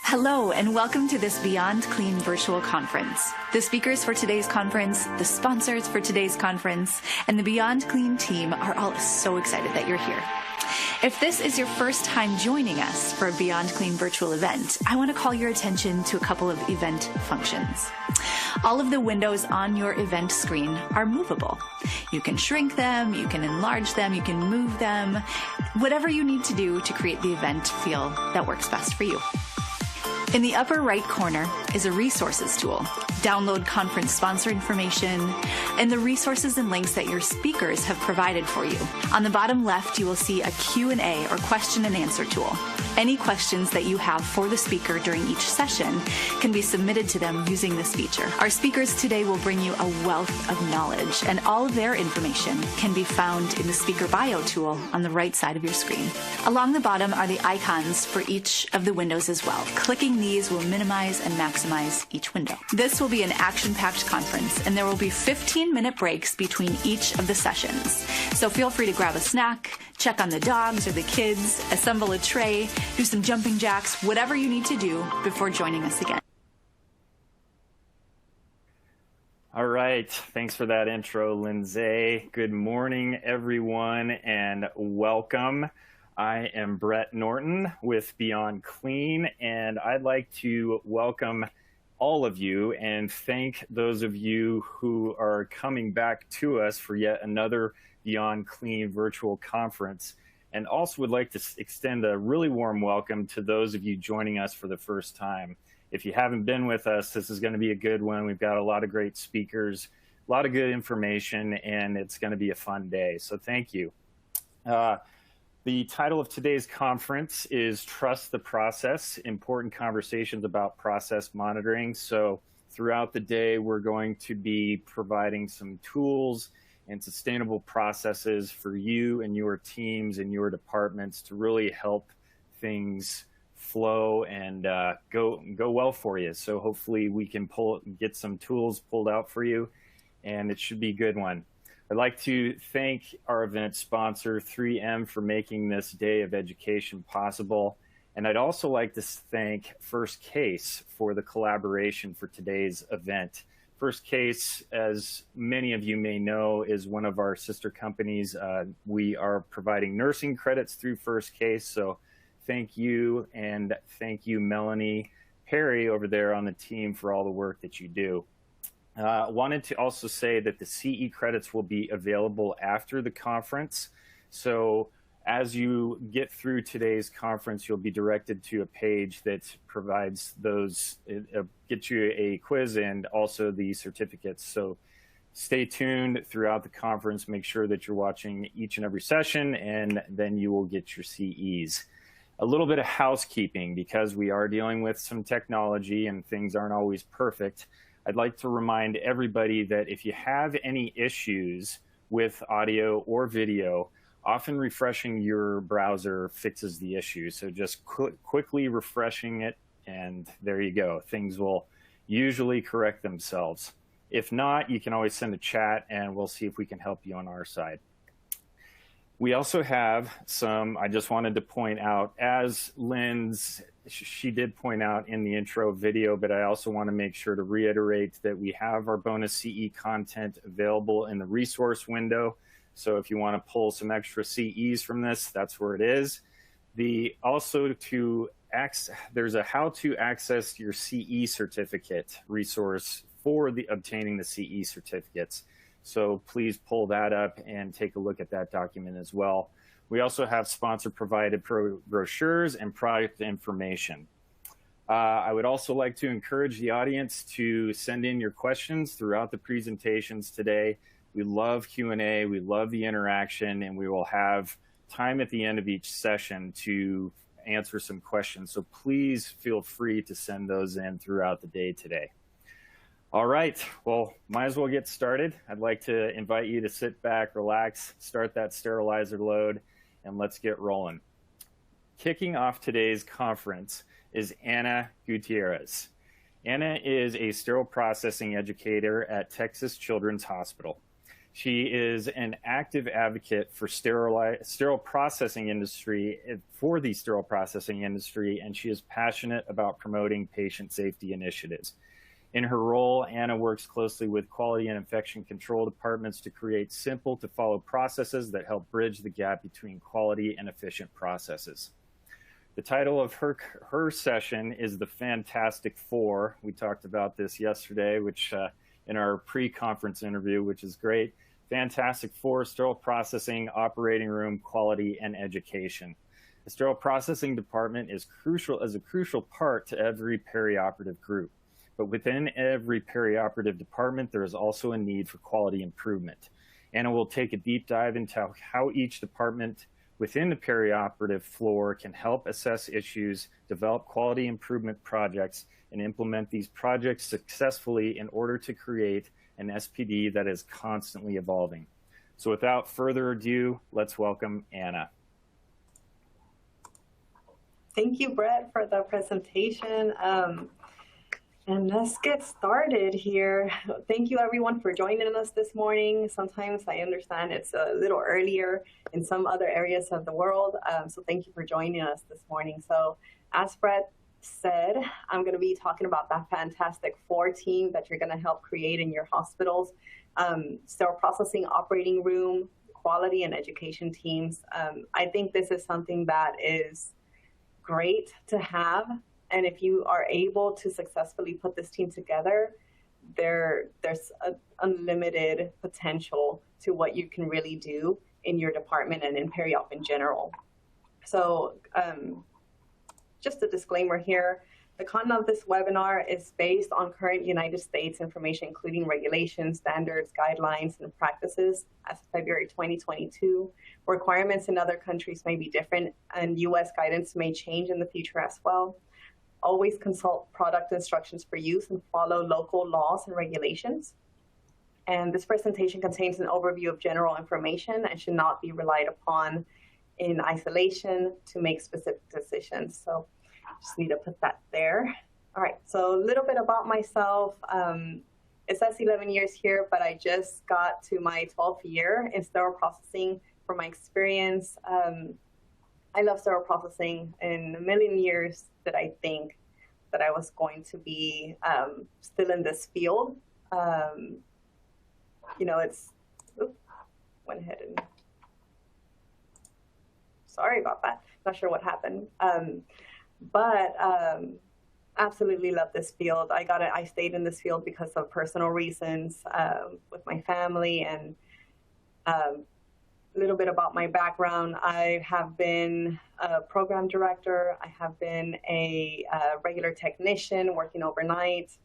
Hello, and welcome to this Beyond Clean virtual conference. The speakers for today's conference, the sponsors for today's conference, and the Beyond Clean team are all so excited that you're here. If this is your first time joining us for a Beyond Clean virtual event, I want to call your attention to a couple of event functions. All of the windows on your event screen are movable. You can shrink them, you can enlarge them, you can move them, whatever you need to do to create the event feel that works best for you. In the upper right corner is a resources tool. Download conference sponsor information and the resources and links that your speakers have provided for you. On the bottom left, you will see a Q&A or question and answer tool. Any questions that you have for the speaker during each session can be submitted to them using this feature. Our speakers today will bring you a wealth of knowledge, and all of their information can be found in the speaker bio tool on the right side of your screen. Along the bottom are the icons for each of the windows as well. Clicking these will minimize and maximize each window. This will be an action-packed conference, and there will be 15-minute breaks between each of the sessions. So feel free to grab a snack, check on the dogs or the kids, assemble a tray, do some jumping jacks, whatever you need to do before joining us again. All right, thanks for that intro, Lindsay. Good morning, everyone, and welcome. I am Brett Norton with Beyond Clean, and I'd like to welcome all of you and thank those of you who are coming back to us for yet another Beyond Clean virtual conference. And also would like to extend a really warm welcome to those of you joining us for the first time. If you haven't been with us, this is going to be a good one. We've got a lot of great speakers, a lot of good information, and it's going to be a fun day. So thank you. The title of today's conference is Trust the Process, Important Conversations about Process Monitoring. So throughout the day, we're going to be providing some tools and sustainable processes for you and your teams and your departments to really help things flow and go well for you. So hopefully we can get some tools pulled out for you, and it should be a good one. I'd like to thank our event sponsor, 3M, for making this day of education possible. And I'd also like to thank First Case for the collaboration for today's event. First Case, as many of you may know, is one of our sister companies. We are providing nursing credits through First Case. So thank you, and thank you, Melanie Perry, over there on the team, for all the work that you do. Wanted to also say that the CE credits will be available after the conference. So as you get through today's conference, you'll be directed to a page that provides those, get you a quiz and also the certificates. So stay tuned throughout the conference. Make sure that you're watching each and every session, and then you will get your CEs. A little bit of housekeeping, because we are dealing with some technology and things aren't always perfect. I'd like to remind everybody that if you have any issues with audio or video, often refreshing your browser fixes the issue. So just quickly refreshing it, and there you go. Things will usually correct themselves. If not, you can always send a chat, and we'll see if we can help you on our side. We also have some, I just wanted to point out, as she did point out in the intro video, but I also want to make sure to reiterate that we have our bonus CE content available in the resource window. So if you want to pull some extra CEs from this, that's where it is. There's a how to access your CE certificate resource for obtaining the CE certificates. So please pull that up and take a look at that document as well. We also have sponsor-provided brochures and product information. I would also like to encourage the audience to send in your questions throughout the presentations today. We love Q&A, we love the interaction, and we will have time at the end of each session to answer some questions. So please feel free to send those in throughout the day today. All right, well, might as well get started. I'd like to invite you to sit back, relax, start that sterilizer load, and let's get rolling. Kicking off today's conference is Anna Gutierrez. Anna is a sterile processing educator at Texas Children's Hospital. She is an active advocate for sterile processing industry, for the sterile processing industry, and she is passionate about promoting patient safety initiatives. In her role, Anna works closely with quality and infection control departments to create simple to follow processes that help bridge the gap between quality and efficient processes. The title of her session is The Fantastic Four. We talked about this yesterday, which in our pre-conference interview, which is great. Fantastic Four: Sterile Processing, Operating Room, Quality, and Education. The Sterile Processing Department is a crucial part to every perioperative group. But within every perioperative department, there is also a need for quality improvement. Anna will take a deep dive into how each department within the perioperative floor can help assess issues, develop quality improvement projects, and implement these projects successfully in order to create an SPD that is constantly evolving. So without further ado, let's welcome Anna. Thank you, Brett, for the presentation. And let's get started here. Thank you, everyone, for joining us this morning. Sometimes I understand it's a little earlier in some other areas of the world. So thank you for joining us this morning. So as Brett said, I'm going to be talking about that Fantastic Four team that you're going to help create in your hospitals. Sterile processing, operating room, quality, and education teams. I think this is something that is great to have. And if you are able to successfully put this team together, there's unlimited potential to what you can really do in your department and in periop in general. So just a disclaimer here, the content of this webinar is based on current United States information, including regulations, standards, guidelines, and practices as of February 2022. Requirements in other countries may be different, and U.S. guidance may change in the future as well. Always consult product instructions for use and follow local laws and regulations. And this presentation contains an overview of general information and should not be relied upon in isolation to make specific decisions. So just need to put that there. All right, so a little bit about myself. It says 11 years here, but I just got to my 12th year in sterile processing. From my experience, I love sterile processing. In a million years that I think that I was going to be still in this field. You know, it's, went ahead and, sorry about that. Not sure what happened. But absolutely love this field. I stayed in this field because of personal reasons with my family, and a little bit about my background. I have been a program director. I have been a regular technician working overnight.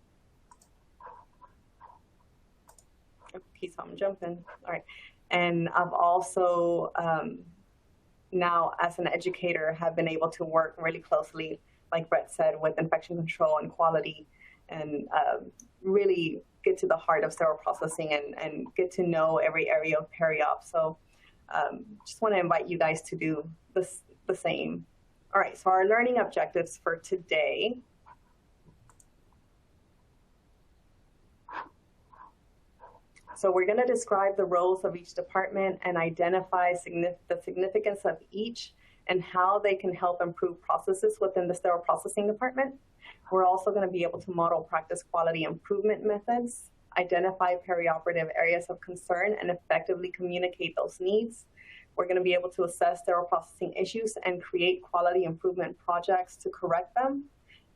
Keep on jumping. All right. And I've also now, as an educator, have been able to work really closely, like Brett said, with infection control and quality, and really get to the heart of sterile processing and get to know every area of periop. So just want to invite you guys to do the same. All right, so our learning objectives for today. So we're going to describe the roles of each department and identify the significance of each and how they can help improve processes within the sterile processing department. We're also going to be able to model practice quality improvement methods, identify perioperative areas of concern, and effectively communicate those needs. We're going to be able to assess sterile processing issues and create quality improvement projects to correct them.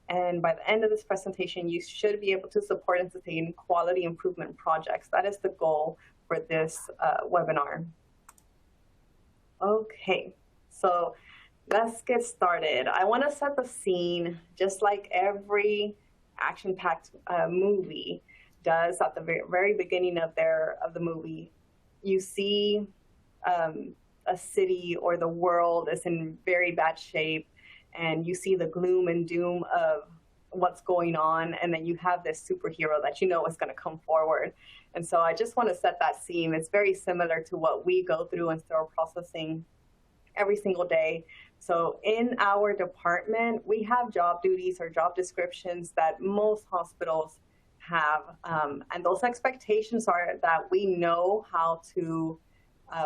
And by the end of this presentation, you should be able to support and sustain quality improvement projects. That is the goal for this webinar. Okay, so let's get started. I want to set the scene just like every action-packed movie does at the very beginning of the movie. You see a city or the world is in very bad shape, and you see the gloom and doom of what's going on, and then you have this superhero that you know is going to come forward. And so I just want to set that scene. It's very similar to what we go through in sterile processing every single day. So in our department, we have job duties or job descriptions that most hospitals have. And those expectations are that we know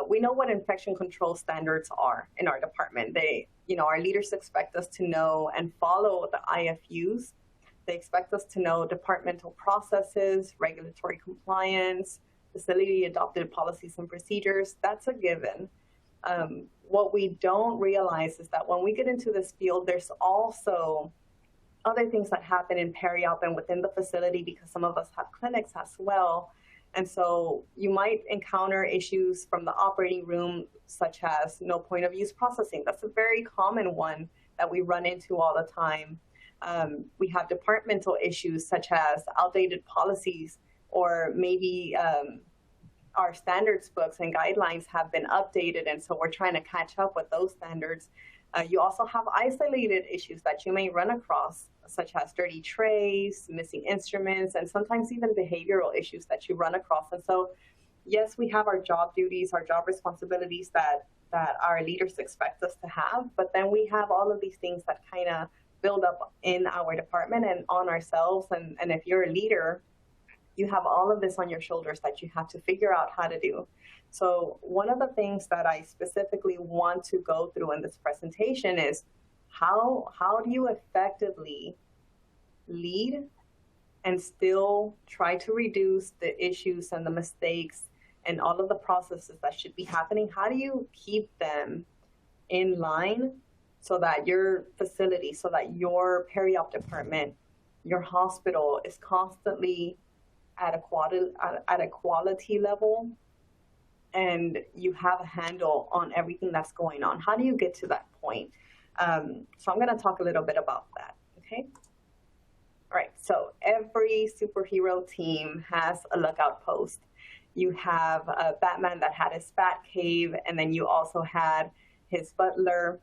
we know what infection control standards are in our department. Our leaders expect us to know and follow the IFUs. They expect us to know departmental processes, regulatory compliance, facility adopted policies and procedures. That's a given. What we don't realize is that when we get into this field, there's also other things that happen in peri-op and within the facility, because some of us have clinics as well. And so you might encounter issues from the operating room, such as no point of use processing. That's a very common one that we run into all the time. We have departmental issues such as outdated policies, or maybe our standards books and guidelines have been updated, and so we're trying to catch up with those standards. You also have isolated issues that you may run across, such as dirty trays, missing instruments, and sometimes even behavioral issues that you run across. And so, yes, we have our job duties, our job responsibilities that our leaders expect us to have, but then we have all of these things that kind of build up in our department and on ourselves. And if you're a leader, you have all of this on your shoulders that you have to figure out how to do. So one of the things that I specifically want to go through in this presentation is how do you effectively lead and still try to reduce the issues and the mistakes and all of the processes that should be happening? How do you keep them in line so that your facility, so that your peri-op department, your hospital is constantly at a quality level, and you have a handle on everything that's going on? How do you get to that point? So I'm going to talk a little bit about that, okay? All right, so every superhero team has a lookout post. You have a Batman that had his Bat Cave, and then you also had his butler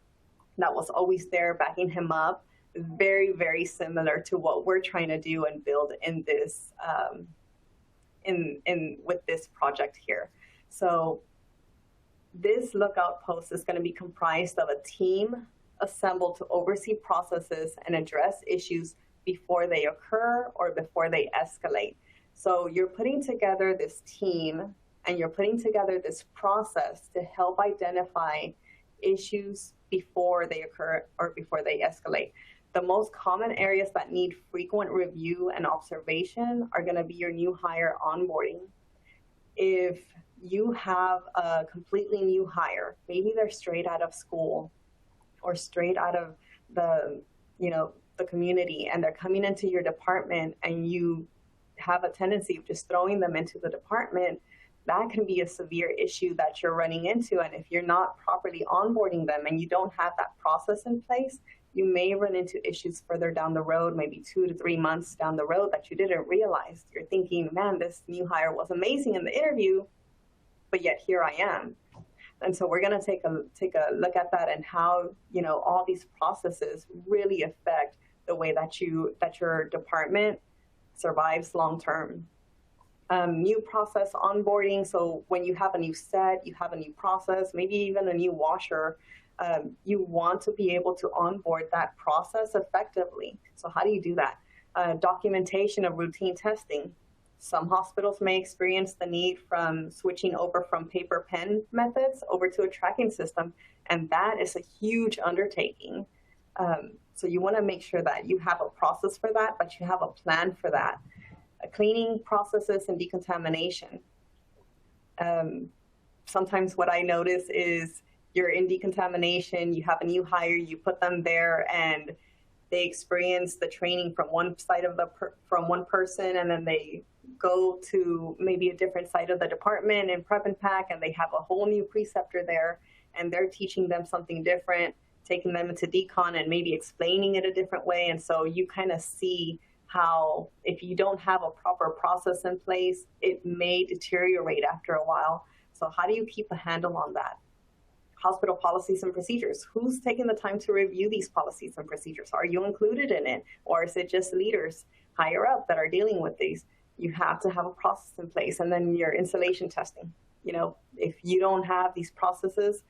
that was always there backing him up. Very, very similar to what we're trying to do and build in this, with this project here. So this lookout post is going to be comprised of a team assembled to oversee processes and address issues before they occur or before they escalate. So you're putting together this team and you're putting together this process to help identify issues before they occur or before they escalate. The most common areas that need frequent review and observation are going to be your new hire onboarding. If you have a completely new hire, maybe they're straight out of school or straight out of the community, and they're coming into your department, and you have a tendency of just throwing them into the department, that can be a severe issue that you're running into. And if you're not properly onboarding them and you don't have that process in place, you may run into issues further down the road, maybe 2 to 3 months down the road, that you didn't realize. You're thinking, man, this new hire was amazing in the interview, but yet here I am. And so we're going to take a look at that and how, all these processes really affect the way that your department survives long term. New process onboarding. So when you have a new set, you have a new process, maybe even a new washer, you want to be able to onboard that process effectively. So how do you do that? Documentation of routine testing. Some hospitals may experience the need from switching over from paper pen methods over to a tracking system, and that is a huge undertaking. So you want to make sure that you have a process for that, but you have a plan for that. Cleaning processes and decontamination. Sometimes what I notice is you're in decontamination, you have a new hire, you put them there, and they experience the training from one side of from one person, and then they go to maybe a different side of the department in prep and pack, and they have a whole new preceptor there, and they're teaching them something different, taking them into decon and maybe explaining it a different way. And so you kind of see how if you don't have a proper process in place, it may deteriorate after a while. So how do you keep a handle on that? Hospital policies and procedures. Who's taking the time to review these policies and procedures? Are you included in it? Or is it just leaders higher up that are dealing with these? You have to have a process in place. And then your installation testing. If you don't have these processes,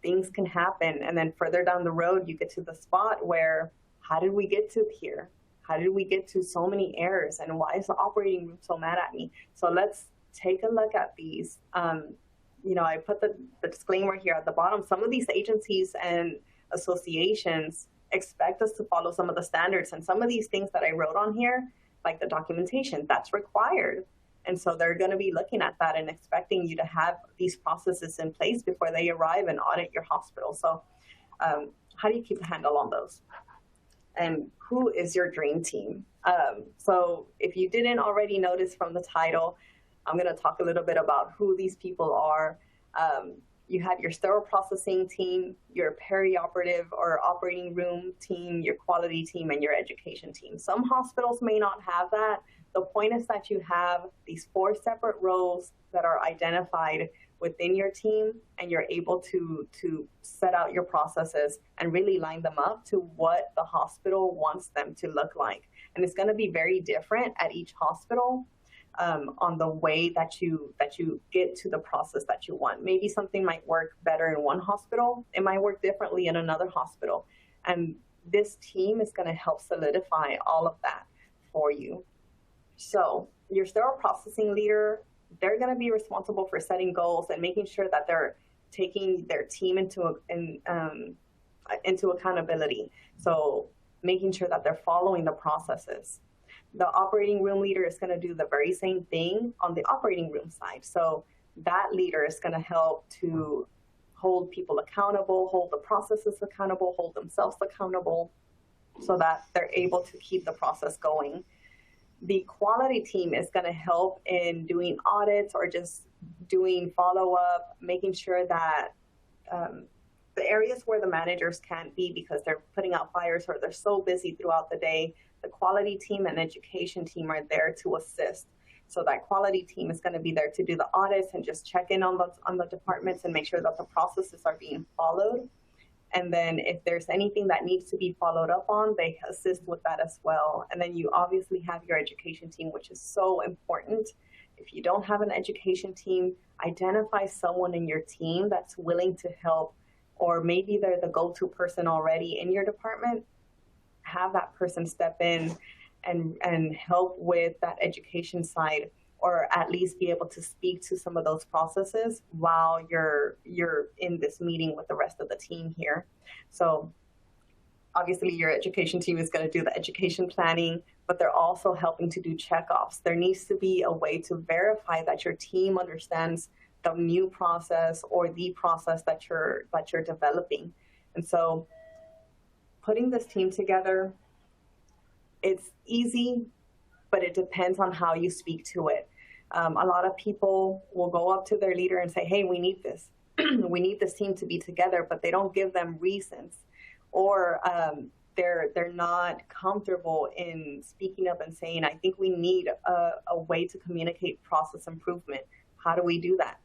things can happen. And then further down the road, you get to the spot where, how did we get to here? How did we get to so many errors? And why is the operating room so mad at me? So let's take a look at these. I put the disclaimer here at the bottom. Some of these agencies and associations expect us to follow some of the standards, and some of these things that I wrote on here, like the documentation, that's required. And so they're going to be looking at that and expecting you to have these processes in place before they arrive and audit your hospital. So how do you keep a handle on those? And who is your dream team? So if you didn't already notice from the title, I'm going to talk a little bit about who these people are. You have your sterile processing team, your perioperative or operating room team, your quality team, and your education team. Some hospitals may not have that. The point is that you have these 4 separate roles that are identified within your team, and you're able to set out your processes and really line them up to what the hospital wants them to look like. And it's going to be very different at each hospital on the way that you get to the process that you want. Maybe something might work better in one hospital. It might work differently in another hospital. And this team is going to help solidify all of that for you. So your sterile processing leader, they're going to be responsible for setting goals and making sure that they're taking their team into accountability. So making sure that they're following the processes. The operating room leader is going to do the very same thing on the operating room side. So that leader is going to help to hold people accountable, hold the processes accountable, hold themselves accountable, so that they're able to keep the process going. The quality team is going to help in doing audits or just doing follow-up, making sure that the areas where the managers can't be because they're putting out fires or they're so busy throughout the day, the quality team and education team are there to assist. So that quality team is going to be there to do the audits and just check in on the departments and make sure that the processes are being followed. And then if there's anything that needs to be followed up on, they assist with that as well. And then you obviously have your education team, which is so important. If you don't have an education team, identify someone in your team that's willing to help, or maybe they're the go-to person already in your department. Have that person step in and help with that education side, or at least be able to speak to some of those processes while you're in this meeting with the rest of the team here. So obviously your education team is going to do the education planning, but they're also helping to do checkoffs. There needs to be a way to verify that your team understands the new process or the process that you're developing. And so putting this team together, it's easy, but it depends on how you speak to it. A lot of people will go up to their leader and say, hey, we need this. We need this team to be together, but they don't give them reasons. Or they're not comfortable in speaking up and saying, I think we need a way to communicate process improvement. How do we do that?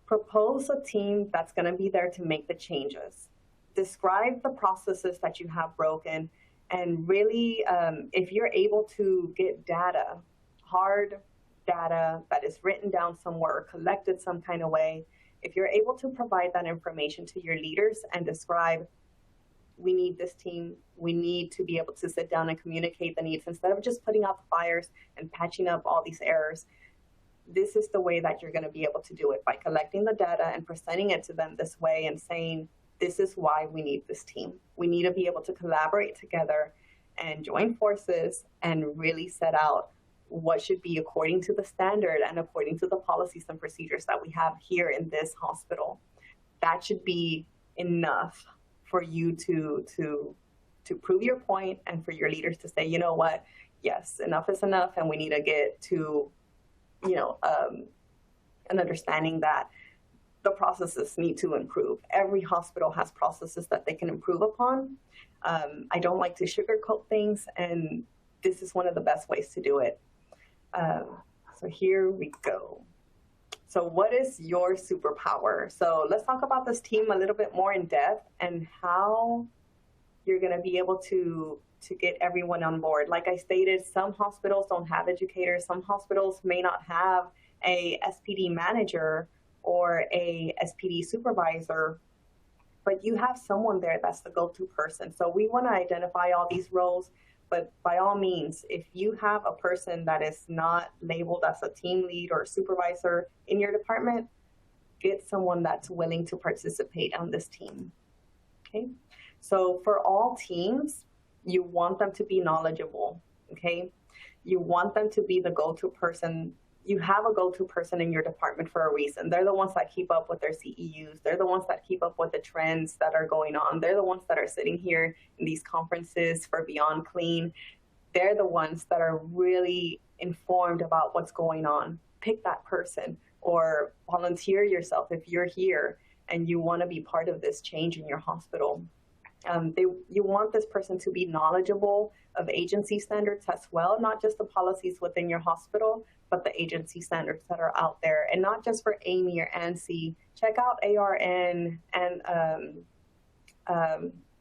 Propose a team that's going to be there to make the changes. Describe the processes that you have broken. And really, if you're able to get data, hard data that is written down somewhere or collected some kind of way, if you're able to provide that information to your leaders and describe, we need this team, we need to be able to sit down and communicate the needs instead of just putting out the fires and patching up all these errors. This is the way that you're going to be able to do it, by collecting the data and presenting it to them this way and saying, this is why we need this team. We need to be able to collaborate together and join forces and really set out what should be according to the standard and according to the policies and procedures that we have here in this hospital. That should be enough for you to prove your point and for your leaders to say, you know what, yes, enough is enough, and we need to get to, an understanding that the processes need to improve. Every hospital has processes that they can improve upon. I don't like to sugarcoat things, and this is one of the best ways to do it. So here we go. So what is your superpower? So let's talk about this team a little bit more in depth and how you're going to be able to get everyone on board. Like I stated, some hospitals don't have educators. Some hospitals may not have a SPD manager or a SPD supervisor, but you have someone there that's the go-to person. So we want to identify all these roles. but by all means, if you have a person that is not labeled as a team lead or a supervisor in your department, get someone that's willing to participate on this team. Okay, so for all teams, you want them to be knowledgeable. Okay, you want them to be the go-to person. You have a go-to person in your department for a reason. They're the ones that keep up with their CEUs. They're the ones that keep up with the trends that are going on. They're the ones that are sitting here in these conferences for Beyond Clean. They're the ones that are really informed about what's going on. Pick that person or volunteer yourself if you're here and you want to be part of this change in your hospital. You want this person to be knowledgeable of agency standards as well, not just the policies within your hospital, but the agency standards that are out there. And not just for AAMI or ANSI. Check out ARN and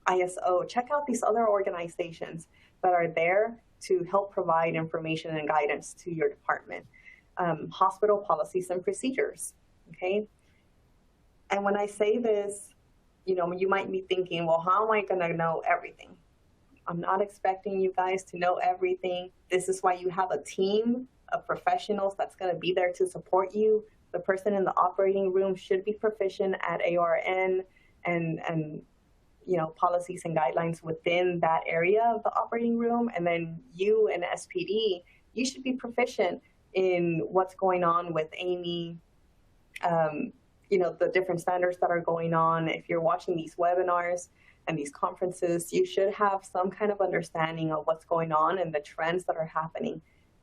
ISO. Check out these other organizations that are there to help provide information and guidance to your department. Hospital policies and procedures, okay? And when I say this, you might be thinking, well, how am I gonna know everything? I'm not expecting you guys to know everything. This is why you have a team of professionals that's gonna be there to support you. The person in the operating room should be proficient at ARN and policies and guidelines within that area of the operating room. And then you and SPD, you should be proficient in what's going on with AAMI, the different standards that are going on. If you're watching these webinars and these conferences, you should have some kind of understanding of what's going on and the trends that are happening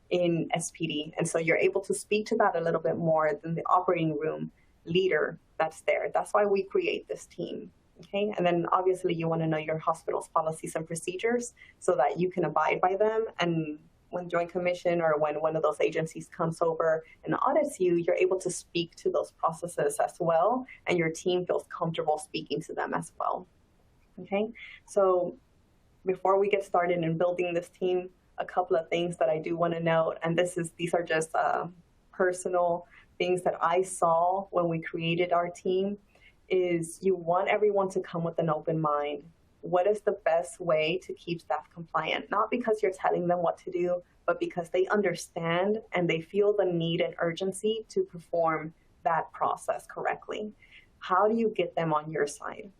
in SPD. And so you're able to speak to that a little bit more than the operating room leader that's there. That's why we create this team. Okay, and then obviously you want to know your hospital's policies and procedures so that you can abide by them. And when Joint Commission or when one of those agencies comes over and audits you, you're able to speak to those processes as well, and your team feels comfortable speaking to them as well. Okay, so before we get started in building this team, a couple of things that I do want to note, and these are just personal things that I saw when we created our team, is you want everyone to come with an open mind. What is the best way to keep staff compliant? Not because you're telling them what to do, but because they understand and they feel the need and urgency to perform that process correctly. How do you get them on your side?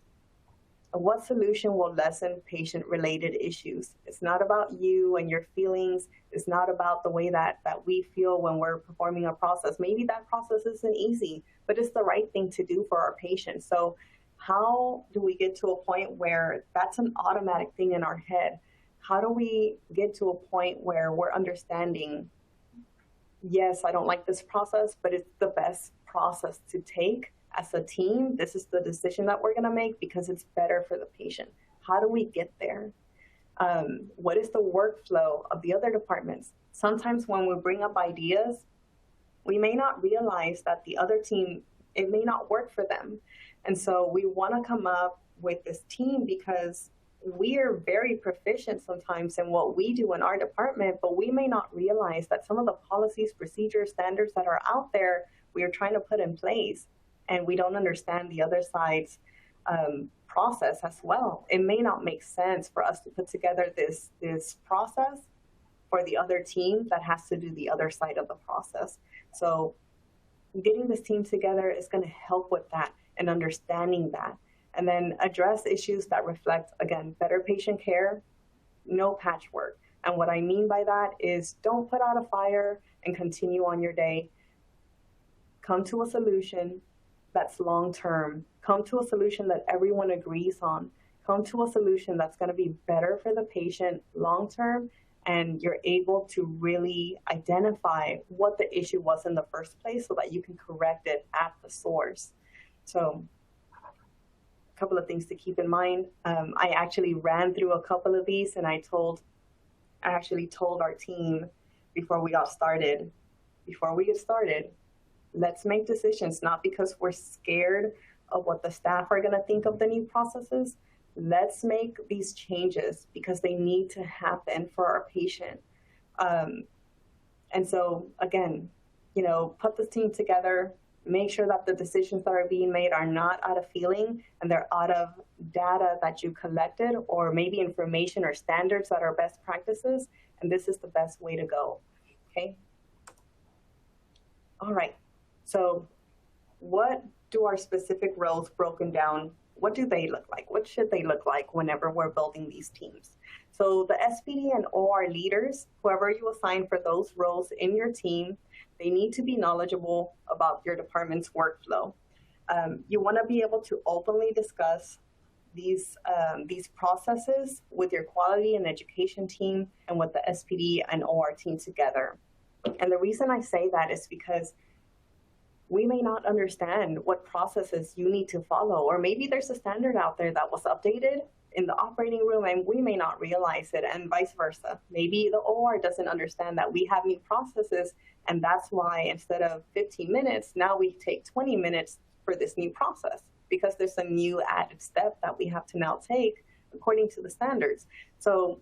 What solution will lessen patient-related issues? It's not about you and your feelings. It's not about the way that we feel when we're performing a process. Maybe that process isn't easy, but it's the right thing to do for our patients. So how do we get to a point where that's an automatic thing in our head? How do we get to a point where we're understanding, yes, I don't like this process, but it's the best process to take as a team. This is the decision that we're going to make because it's better for the patient. How do we get there? What is the workflow of the other departments? Sometimes when we bring up ideas, we may not realize that the other team, it may not work for them. And so we want to come up with this team because we are very proficient sometimes in what we do in our department, but we may not realize that some of the policies, procedures, standards that are out there, we are trying to put in place, and we don't understand the other side's process as well. It may not make sense for us to put together this process for the other team that has to do the other side of the process. So getting this team together is going to help with that and understanding that. And then address issues that reflect, again, better patient care, no patchwork. And what I mean by that is don't put out a fire and continue on your day. Come to a solution that's long-term. Come to a solution that everyone agrees on. Come to a solution that's going to be better for the patient long-term, and you're able to really identify what the issue was in the first place so that you can correct it at the source. So a couple of things to keep in mind. I actually ran through a couple of these, and I actually told our team before we get started, let's make decisions, not because we're scared of what the staff are going to think of the new processes. Let's make these changes because they need to happen for our patient. And so, again, put this team together, Make sure that the decisions that are being made are not out of feeling and they're out of data that you collected or maybe information or standards that are best practices. And this is the best way to go. Okay. All right. So what do our specific roles broken down? What do they look like? What should they look like whenever we're building these teams? So the SPD and OR leaders, whoever you assign for those roles in your team, they need to be knowledgeable about your department's workflow. You want to be able to openly discuss these processes with your quality and education team and with the SPD and OR team together. And the reason I say that is because we may not understand what processes you need to follow, or maybe there's a standard out there that was updated in the operating room and we may not realize it, and vice versa. Maybe the OR doesn't understand that we have new processes, and that's why instead of 15 minutes, now we take 20 minutes for this new process, because there's a new added step that we have to now take according to the standards. So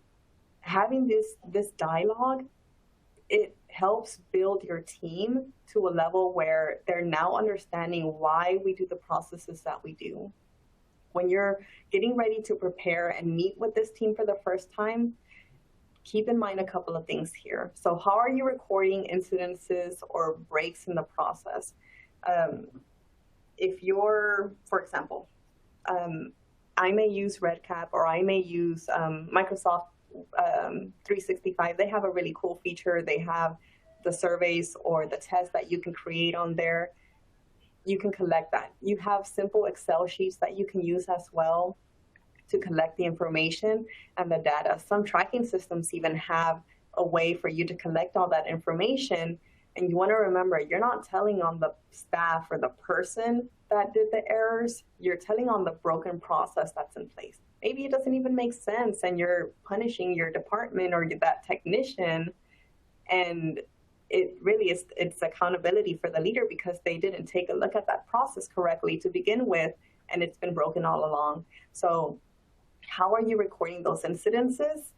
having this dialogue, it helps build your team to a level where they're now understanding why we do the processes that we do. When you're getting ready to prepare and meet with this team for the first time, keep in mind a couple of things here. So how are you recording incidences or breaks in the process? If you're, for example, I may use RedCap or I may use Microsoft 365. They have a really cool feature. They have the surveys or the tests that you can create on there. You can collect that. You have simple Excel sheets that you can use as well to collect the information and the data. Some tracking systems even have a way for you to collect all that information. And you want to remember, you're not telling on the staff or the person that did the errors. You're telling on the broken process that's in place. Maybe it doesn't even make sense and you're punishing your department or that technician, and it really is, it's accountability for the leader because they didn't take a look at that process correctly to begin with, and it's been broken all along. So how are you recording those incidences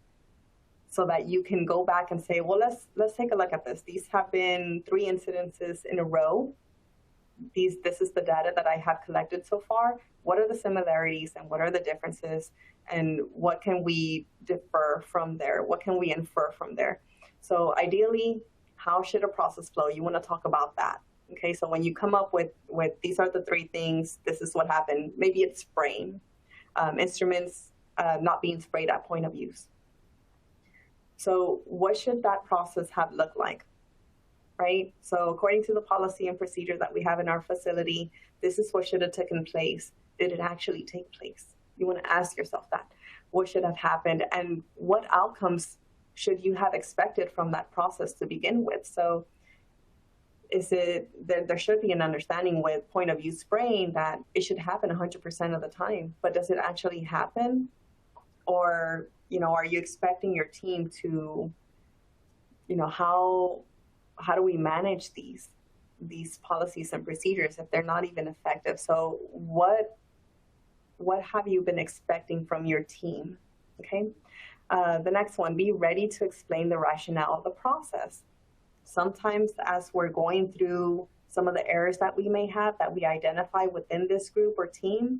so that you can go back and say, well, let's take a look at this. These have been 3 incidences in a row. This is the data that I have collected so far. What are the similarities and what are the differences, and what can we defer from there? What can we infer from there? So ideally, how should a process flow? You want to talk about that. Okay, so when you come up with these are the 3 things, this is what happened. Maybe it's spraying, instruments not being sprayed at point of use. So what should that process have looked like? Right? So according to the policy and procedure that we have in our facility, this is what should have taken place. Did it actually take place? You want to ask yourself that. What should have happened, and what outcomes should you have expected from that process to begin with? So is it that there should be an understanding with point of use spraying that it should happen 100% of the time, but does it actually happen? Or, are you expecting your team to, how do we manage these policies and procedures if they're not even effective? So what have you been expecting from your team? Okay. The next one, be ready to explain the rationale of the process. Sometimes as we're going through some of the errors that we may have that we identify within this group or team,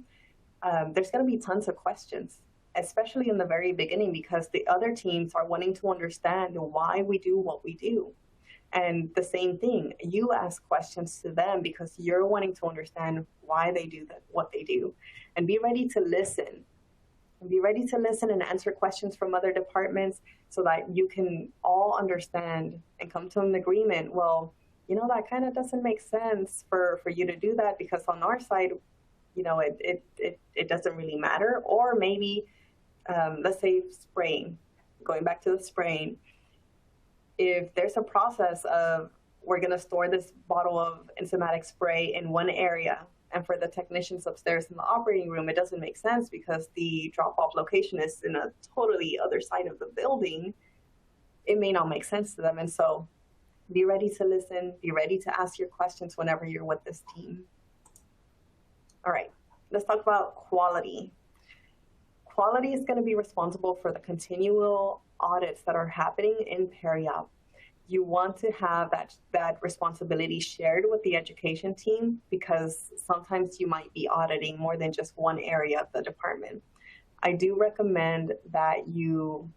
there's going to be tons of questions, especially in the very beginning, because the other teams are wanting to understand why we do what we do. And the same thing, you ask questions to them because you're wanting to understand why they do what they do. And be ready to listen. Be ready to listen and answer questions from other departments so that you can all understand and come to an agreement. Well, that kind of doesn't make sense for you to do that because on our side, it doesn't really matter. Or maybe, let's say spraying, going back to the spraying. If there's a process of we're going to store this bottle of enzymatic spray in one area, and for the technicians upstairs in the operating room, it doesn't make sense because the drop-off location is in a totally other side of the building, it may not make sense to them. And so be ready to listen, be ready to ask your questions whenever you're with this team. All right, let's talk about quality. Quality is going to be responsible for the continual audits that are happening in periop. you want to have that responsibility shared with the education team, because sometimes you might be auditing more than just one area of the department. I do recommend that you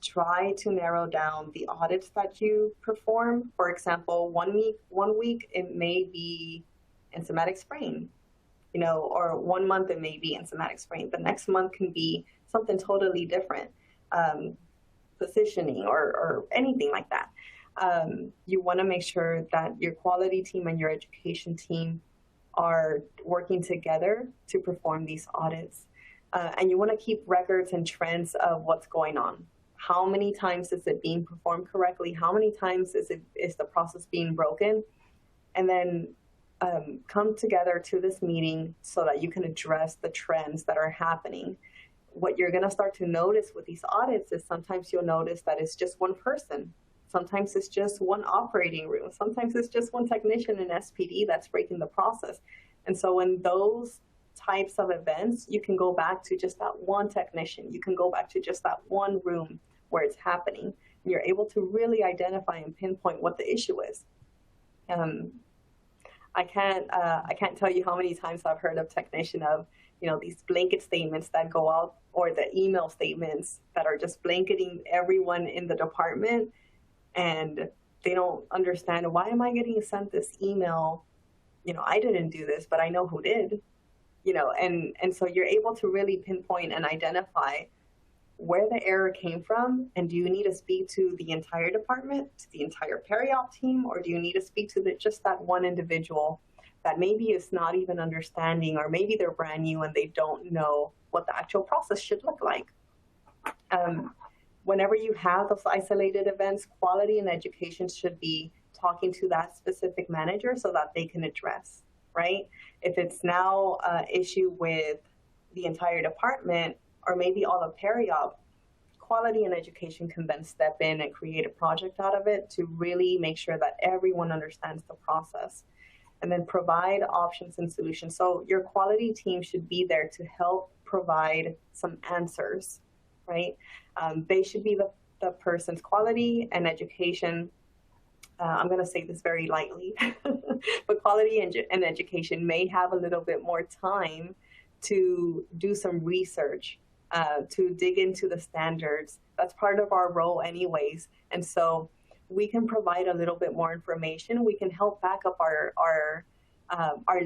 try to narrow down the audits that you perform. For example, one week it may be enzymatic spraying, or 1 month it may be enzymatic spraying. The next month can be something totally different, positioning or anything like that. You want to make sure that your quality team and your education team are working together to perform these audits. And you want to keep records and trends of what's going on. How many times is it being performed correctly? How many times is the process being broken? And then come together to this meeting so that you can address the trends that are happening. What you're going to start to notice with these audits is sometimes you'll notice that it's just one person. Sometimes it's just one operating room. Sometimes it's just one technician in SPD that's breaking the process. And so in those types of events, you can go back to just that one technician. You can go back to just that one room where it's happening. And you're able to really identify and pinpoint what the issue is. I can't tell you how many times I've heard of technician of, these blanket statements that go out, or the email statements that are just blanketing everyone in the department, and they don't understand, why am I getting sent this email? I didn't do this, but I know who did. And so you're able to really pinpoint and identify where the error came from, and do you need to speak to the entire department, to the entire periop team, or do you need to speak to just that one individual that maybe is not even understanding, or maybe they're brand new and they don't know what the actual process should look like. Whenever you have those isolated events, quality and education should be talking to that specific manager so that they can address, right? If it's now an issue with the entire department, or maybe all of periop, quality and education can then step in and create a project out of it to really make sure that everyone understands the process, and then provide options and solutions. So your quality team should be there to help provide some answers, right? They should be the person's quality and education. I'm going to say this very lightly, but quality and education may have a little bit more time to do some research, to dig into the standards. That's part of our role anyways. And so we can provide a little bit more information. We can help back up our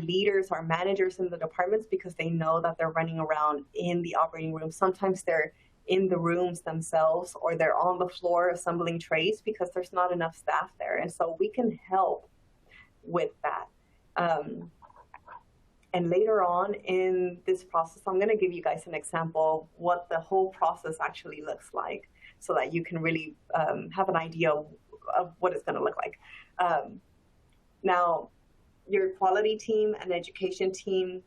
leaders, our managers in the departments, because they know that they're running around in the operating room. Sometimes they're in the rooms themselves, or they're on the floor assembling trays because there's not enough staff there. And so we can help with that. And later on in this process, I'm going to give you guys an example of what the whole process actually looks like, so that you can really have an idea of what it's going to look like. Now, your quality team and education team,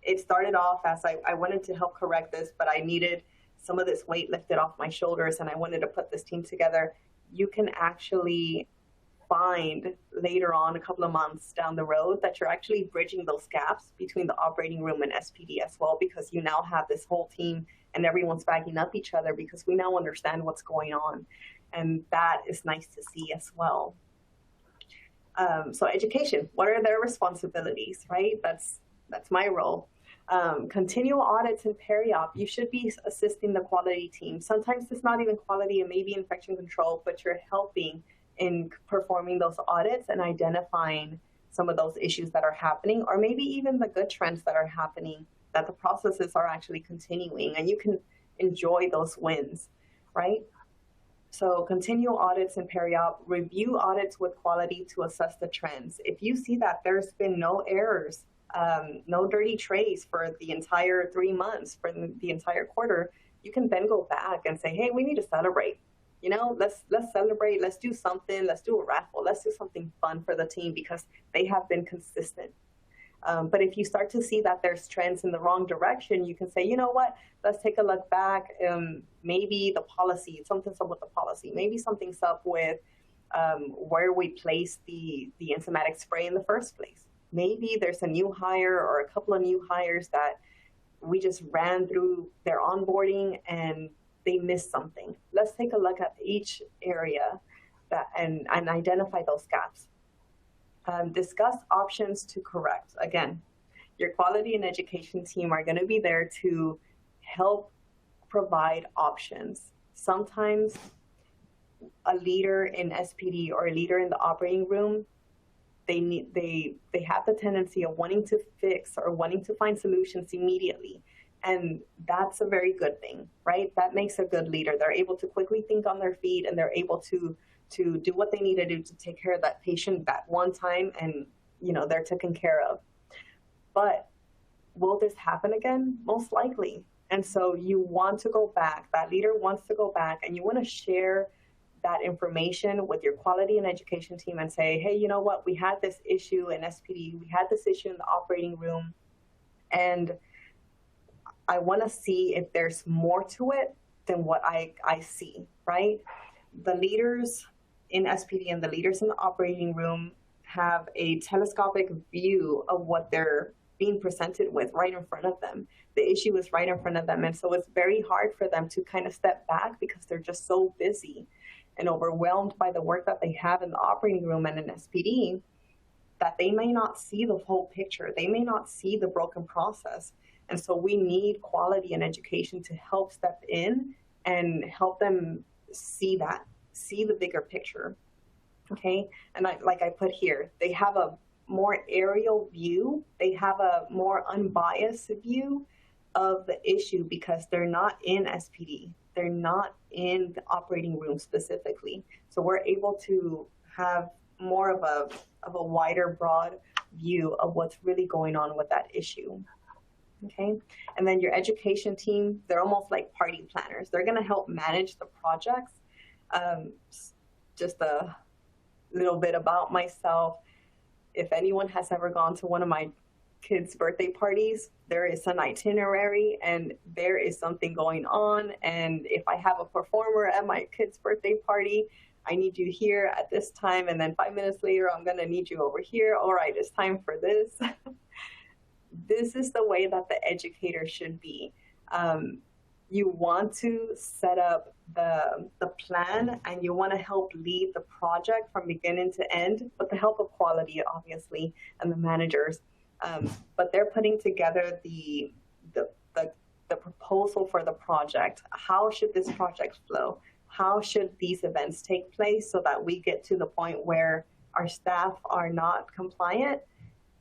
it started off as I wanted to help correct this, but I needed some of this weight lifted off my shoulders, and I wanted to put this team together. You can actually find later on, a couple of months down the road, that you're actually bridging those gaps between the operating room and SPD as well, because you now have this whole team and everyone's backing up each other, because we now understand what's going on. And that is nice to see as well. So education, what are their responsibilities, right? That's my role. Continual audits and periop, you should be assisting the quality team. Sometimes it's not even quality, it may be infection control, but you're helping in performing those audits and identifying some of those issues that are happening, or maybe even the good trends that are happening, that the processes are actually continuing, and you can enjoy those wins, right? So continual audits and periop, review audits with quality to assess the trends. If you see that there's been no errors, no dirty trays for the entire 3 months, for the entire quarter, you can then go back and say, hey, we need to celebrate. Let's celebrate, let's do something, let's do a raffle, let's do something fun for the team, because they have been consistent. But if you start to see that there's trends in the wrong direction, you can say, you know what, let's take a look back. Maybe the policy, something's up with the policy. Maybe something's up with where we place the enzymatic spray in the first place. Maybe there's a new hire or a couple of new hires that we just ran through their onboarding and they missed something. Let's take a look at each area and identify those gaps. Discuss options to correct. Again, your quality and education team are going to be there to help provide options. Sometimes a leader in SPD or a leader in the operating room, they have the tendency of wanting to fix or wanting to find solutions immediately. And that's a very good thing, right? That makes a good leader. They're able to quickly think on their feet, and they're able to do what they need to do to take care of that patient that one time, and they're taken care of. But will this happen again? Most likely. And so you want to go back, that leader wants to go back, and you want to share that information with your quality and education team and say, hey, you know what, we had this issue in SPD, we had this issue in the operating room, and I want to see if there's more to it than what I see, right? The leaders in SPD and the leaders in the operating room have a telescopic view of what they're being presented with right in front of them. The issue is right in front of them. And so it's very hard for them to kind of step back because they're just so busy and overwhelmed by the work that they have in the operating room and in SPD that they may not see the whole picture. They may not see the broken process. And so we need quality and education to help step in and help them see the bigger picture. Okay. And like I put here, they have a more aerial view. They have a more unbiased view of the issue because they're not in SPD. They're not in the operating room specifically. So we're able to have more of a wider, broad view of what's really going on with that issue. Okay. And then your education team, they're almost like party planners. They're going to help manage the projects. Just a little bit about myself. If anyone has ever gone to one of my kids' birthday parties, there is an itinerary and there is something going on. And if I have a performer at my kid's birthday party, I need you here at this time. And then 5 minutes later, I'm going to need you over here. All right, it's time for this. This is the way that the educator should be. You want to set up the plan, and you want to help lead the project from beginning to end with the help of quality, obviously, and the managers. But they're putting together the proposal for the project. How should this project flow? How should these events take place so that we get to the point where our staff are not compliant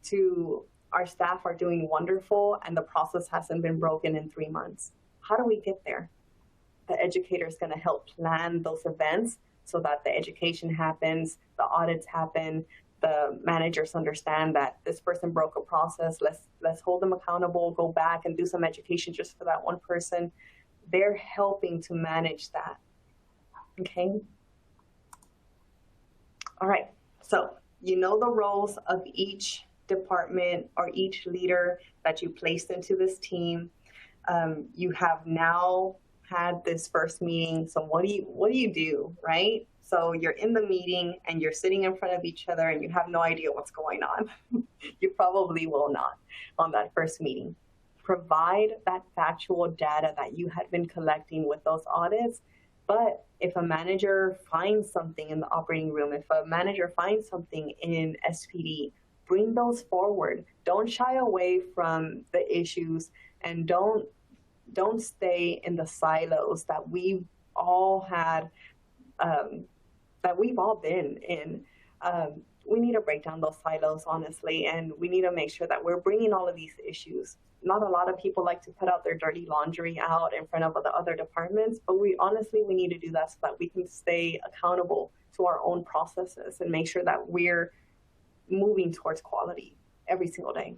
to our staff are doing wonderful and the process hasn't been broken in 3 months? How do we get there? The educator is going to help plan those events so that the education happens, the audits happen, the managers understand that this person broke a process. Let's hold them accountable, go back and do some education just for that one person. They're helping to manage that. Okay. All right. So you know the roles of each department or each leader that you placed into this team. You have now had this first meeting. So what do you do, right? So you're in the meeting and you're sitting in front of each other and you have no idea what's going on. You probably will not on that first meeting. Provide that factual data that you had been collecting with those audits. But if a manager finds something in the operating room, if a manager finds something in SPD, bring those forward. Don't shy away from the issues, and don't stay in the silos that we've all had, that we've all been in. We need to break down those silos, honestly, and we need to make sure that we're bringing all of these issues. Not a lot of people like to put out their dirty laundry out in front of the other departments, but we need to do that so that we can stay accountable to our own processes and make sure that we're moving towards quality every single day.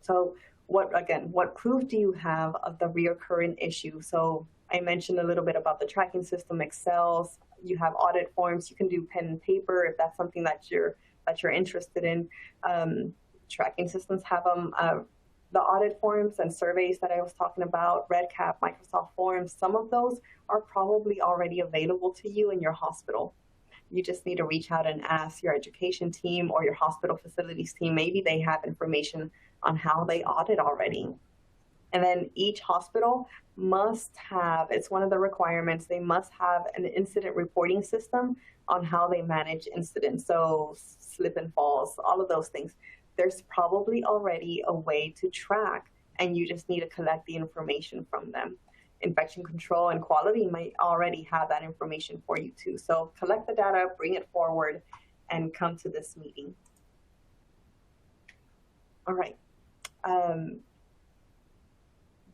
So what proof do you have of the reoccurring issue? So I mentioned a little bit about the tracking system, Excels. You have audit forms. You can do pen and paper if that's something that you're interested in. Tracking systems have them. The audit forms and surveys that I was talking about, RedCap, Microsoft Forms, some of those are probably already available to you in your hospital. You just need to reach out and ask your education team or your hospital facilities team. Maybe they have information on how they audit already. And then each hospital must have, it's one of the requirements, they must have an incident reporting system on how they manage incidents. So slip and falls, all of those things. There's probably already a way to track, and you just need to collect the information from them. Infection control and quality might already have that information for you too. So collect the data, bring it forward, and come to this meeting. All right.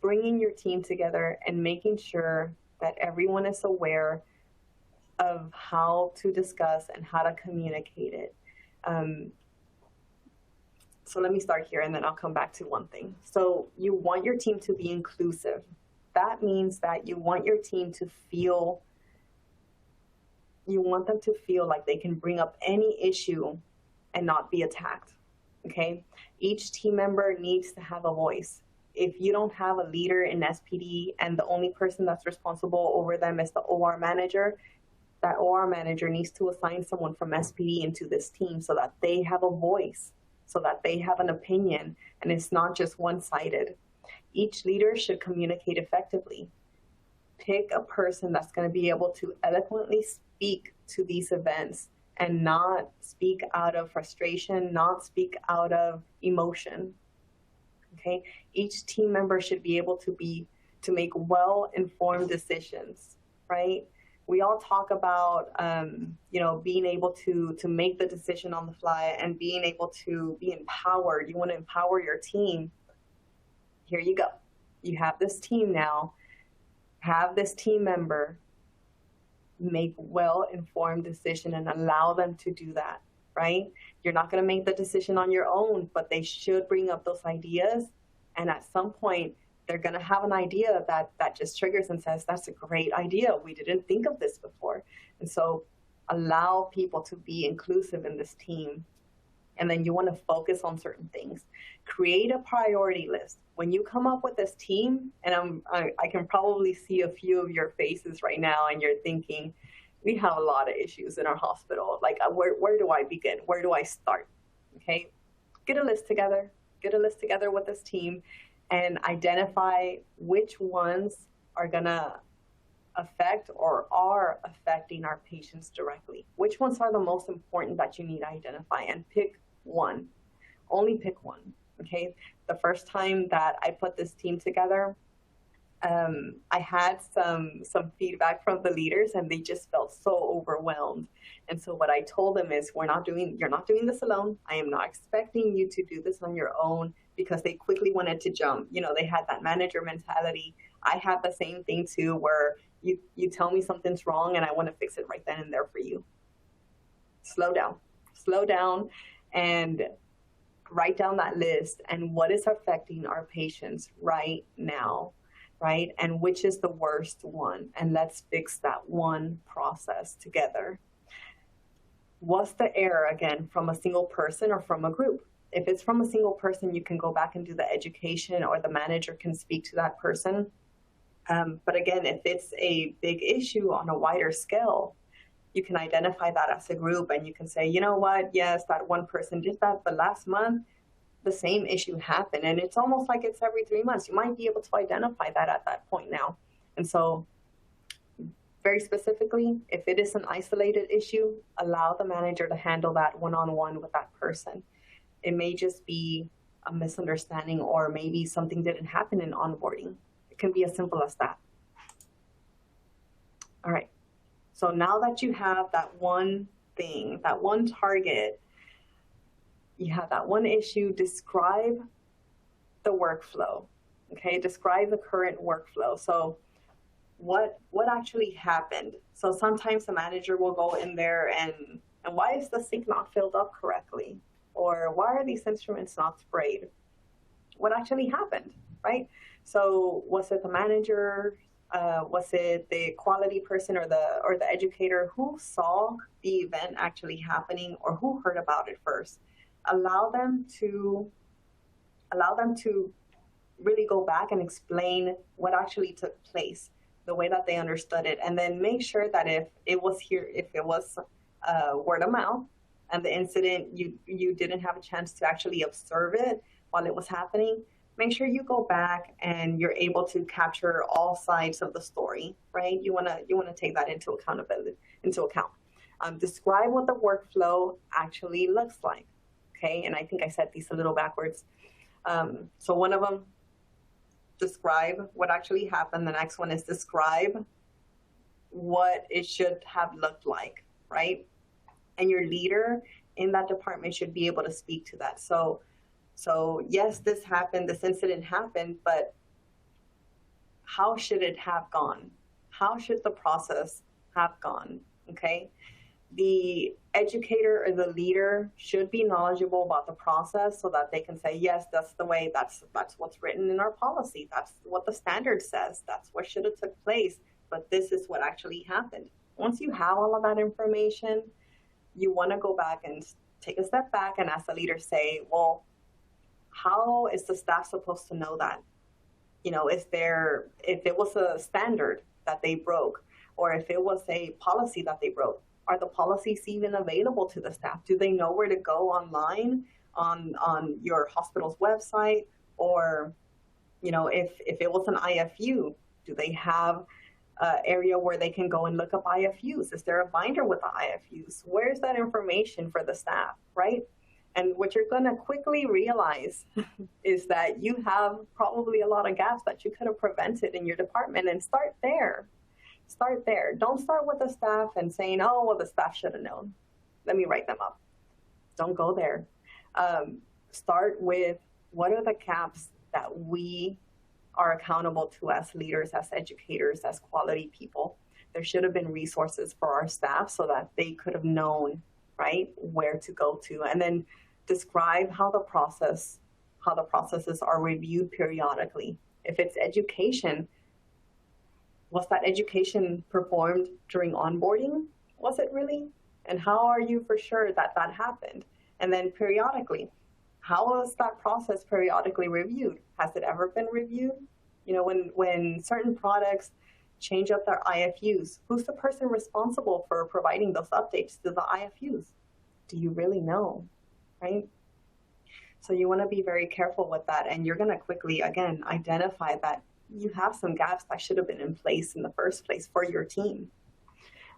Bringing your team together and making sure that everyone is aware of how to discuss and how to communicate it. So let me start here, and then I'll come back to one thing. So you want your team to be inclusive. That means that you want your team to feel, you want them to feel like they can bring up any issue and not be attacked, okay? Each team member needs to have a voice. If you don't have a leader in SPD and the only person that's responsible over them is the OR manager, that OR manager needs to assign someone from SPD into this team so that they have a voice, so that they have an opinion, and it's not just one-sided. Each leader should communicate effectively. Pick a person that's going to be able to eloquently speak to these events and not speak out of frustration, not speak out of emotion. Okay? Each team member should be able to make well-informed decisions, right? We all talk about, being able to make the decision on the fly and being able to be empowered. You want to empower your team. Here you go. You have this team now. Have this team member make well-informed decision and allow them to do that, right? You're not going to make the decision on your own, but they should bring up those ideas. And at some point, they're going to have an idea that just triggers and says, that's a great idea. We didn't think of this before. And so allow people to be inclusive in this team. And then you want to focus on certain things. Create a priority list. When you come up with this team, and I can probably see a few of your faces right now, and you're thinking, we have a lot of issues in our hospital. Like, where do I begin? Where do I start? Okay, get a list together. Get a list together with this team and identify which ones are going to affect or are affecting our patients directly. Which ones are the most important that you need to identify, and pick one. Only pick one, okay? The first time that I put this team together, I had some feedback from the leaders, and they just felt so overwhelmed. And so what I told them is, you're not doing this alone. I am not expecting you to do this on your own, because they quickly wanted to jump. You know, they had that manager mentality. I have the same thing too, where you tell me something's wrong and I want to fix it right then and there for you. Slow down and write down that list and what is affecting our patients right now, right? And which is the worst one, and let's fix that one process together. Was the error, again, from a single person or from a group? If it's from a single person, you can go back and do the education, or the manager can speak to that person. But again, if it's a big issue on a wider scale, you can identify that as a group, and you can say, you know what, yes, that one person did that, but last month, the same issue happened. And it's almost like it's every 3 months. You might be able to identify that at that point now. And so very specifically, if it is an isolated issue, allow the manager to handle that one-on-one with that person. It may just be a misunderstanding, or maybe something didn't happen in onboarding. It can be as simple as that. All right. So now that you have that one thing, that one target, you have that one issue, describe the workflow, okay? Describe the current workflow. So what actually happened? So sometimes the manager will go in there and why is the sink not filled up correctly? Or why are these instruments not sprayed? What actually happened, right? So was it the manager? Was it the quality person or the educator who saw the event actually happening, or who heard about it first? Allow them to really go back and explain what actually took place, the way that they understood it, and then make sure that if it was word of mouth and the incident, you didn't have a chance to actually observe it while it was happening, make sure you go back and you're able to capture all sides of the story, right? You wanna take that into account. Describe what the workflow actually looks like, okay? And I think I said these a little backwards. So one of them, describe what actually happened. The next one is describe what it should have looked like, right? And your leader in that department should be able to speak to that. So yes, this happened, this incident happened, but how should it have gone? How should the process have gone, okay? The educator or the leader should be knowledgeable about the process so that they can say, yes, that's the way, that's what's written in our policy. That's what the standard says. That's what should have took place, but this is what actually happened. Once you have all of that information, you want to go back and take a step back and as a leader say, well, how is the staff supposed to know that? You know, if it was a standard that they broke, or if it was a policy that they broke, are the policies even available to the staff? Do they know where to go online on your hospital's website? Or, you know, if it was an IFU, do they have an area where they can go and look up IFUs? Is there a binder with the IFUs? Where's that information for the staff, right? And what you're going to quickly realize is that you have probably a lot of gaps that you could have prevented in your department, and start there. Start there. Don't start with the staff and saying, oh, well, the staff should have known. Let me write them up. Don't go there. Start with what are the gaps that we are accountable to as leaders, as educators, as quality people. There should have been resources for our staff so that they could have known, right, where to go to. And then describe how the processes are reviewed periodically. If it's education, was that education performed during onboarding? Was it really? And how are you for sure that that happened? And then periodically, how was that process periodically reviewed? Has it ever been reviewed? You know, when certain products change up their IFUs, who's the person responsible for providing those updates to the IFUs? Do you really know, right? So you want to be very careful with that, and you're going to quickly, again, identify that you have some gaps that should have been in place in the first place for your team.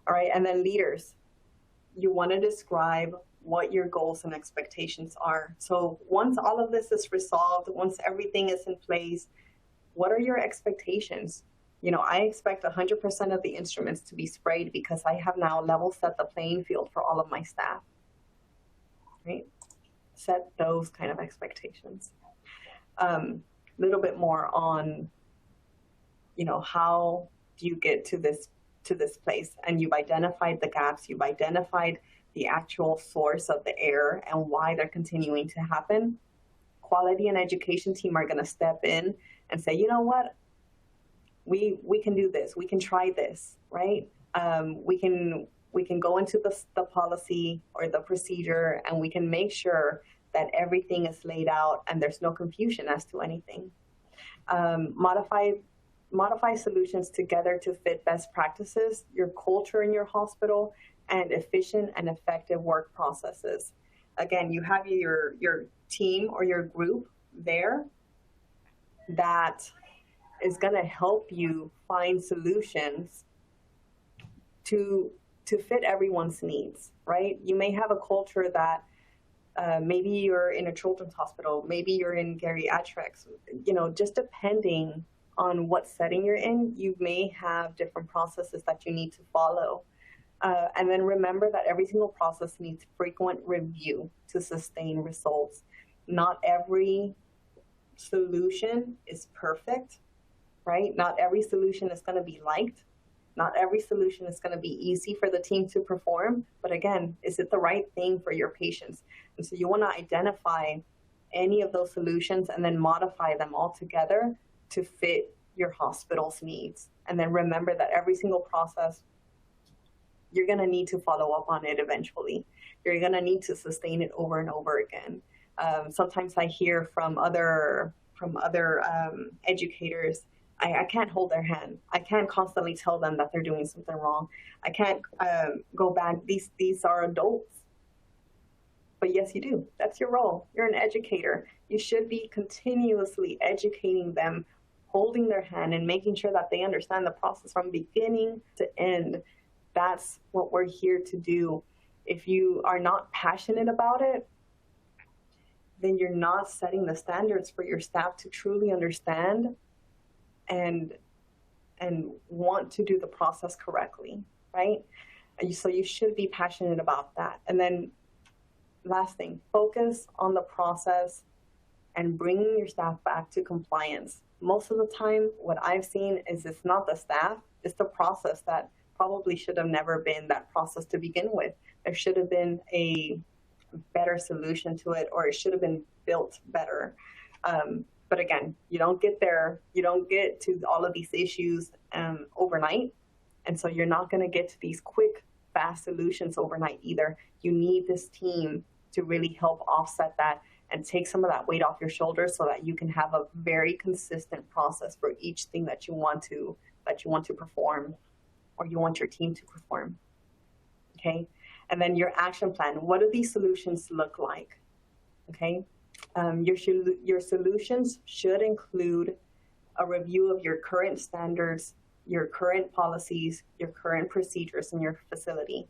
All right, and then leaders, you want to describe what your goals and expectations are. So once all of this is resolved, once everything is in place, what are your expectations? You know, I expect 100% of the instruments to be sprayed because I have now level set the playing field for all of my staff, right? Set those kind of expectations. Little bit more on, you know, how do you get to this place? And you've identified the gaps, you've identified the actual source of the error and why they're continuing to happen. Quality and education team are going to step in and say, you know what, we can do this, we can try this, right? We can go into the policy or the procedure, and we can make sure that everything is laid out and there's no confusion as to anything. Modify solutions together to fit best practices, your culture in your hospital, and efficient and effective work processes. Again, you have your team or your group there that is going to help you find solutions to fit everyone's needs, right? You may have a culture that maybe you're in a children's hospital, maybe you're in geriatrics, you know, just depending on what setting you're in, you may have different processes that you need to follow. And then remember that every single process needs frequent review to sustain results. Not every solution is perfect, right? Not every solution is going to be liked. Not every solution is going to be easy for the team to perform. But again, is it the right thing for your patients? And so you want to identify any of those solutions and then modify them all together to fit your hospital's needs. And then remember that every single process, you're going to need to follow up on it eventually. You're going to need to sustain it over and over again. Sometimes I hear from other educators, I can't hold their hand. I can't constantly tell them that they're doing something wrong. I can't go back. These are adults. But yes, you do. That's your role. You're an educator. You should be continuously educating them, holding their hand and making sure that they understand the process from beginning to end. That's what we're here to do. If you are not passionate about it, then you're not setting the standards for your staff to truly understand and want to do the process correctly, right? So you should be passionate about that. And then last thing, focus on the process and bringing your staff back to compliance. Most of the time, what I've seen is it's not the staff, it's the process that probably should have never been that process to begin with. There should have been a better solution to it, or it should have been built better. But again, you don't get there, you don't get to all of these issues overnight. And so you're not gonna get to these quick, fast solutions overnight either. You need this team to really help offset that and take some of that weight off your shoulders so that you can have a very consistent process for each thing that you want to perform, or you want your team to perform, okay? And then your action plan, what do these solutions look like, okay? Your solutions should include a review of your current standards, your current policies, your current procedures in your facility.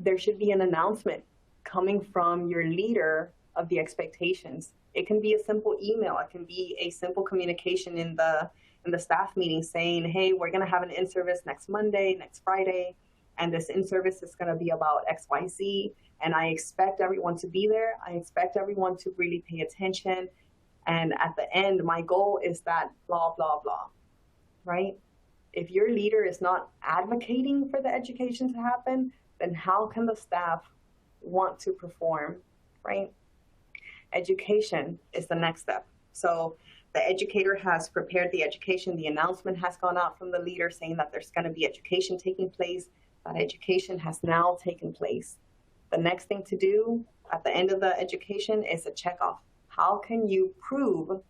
There should be an announcement coming from your leader of the expectations. It can be a simple email. It can be a simple communication in the staff meeting saying, hey, we're gonna have an in-service next Monday, next Friday, and this in-service is gonna be about XYZ, and I expect everyone to be there. I expect everyone to really pay attention. And at the end, my goal is that blah, blah, blah, right? If your leader is not advocating for the education to happen, then how can the staff want to perform, right? Education is the next step. So the educator has prepared the education. The announcement has gone out from the leader saying that there's going to be education taking place. That education has now taken place. The next thing to do at the end of the education is a checkoff. How can you prove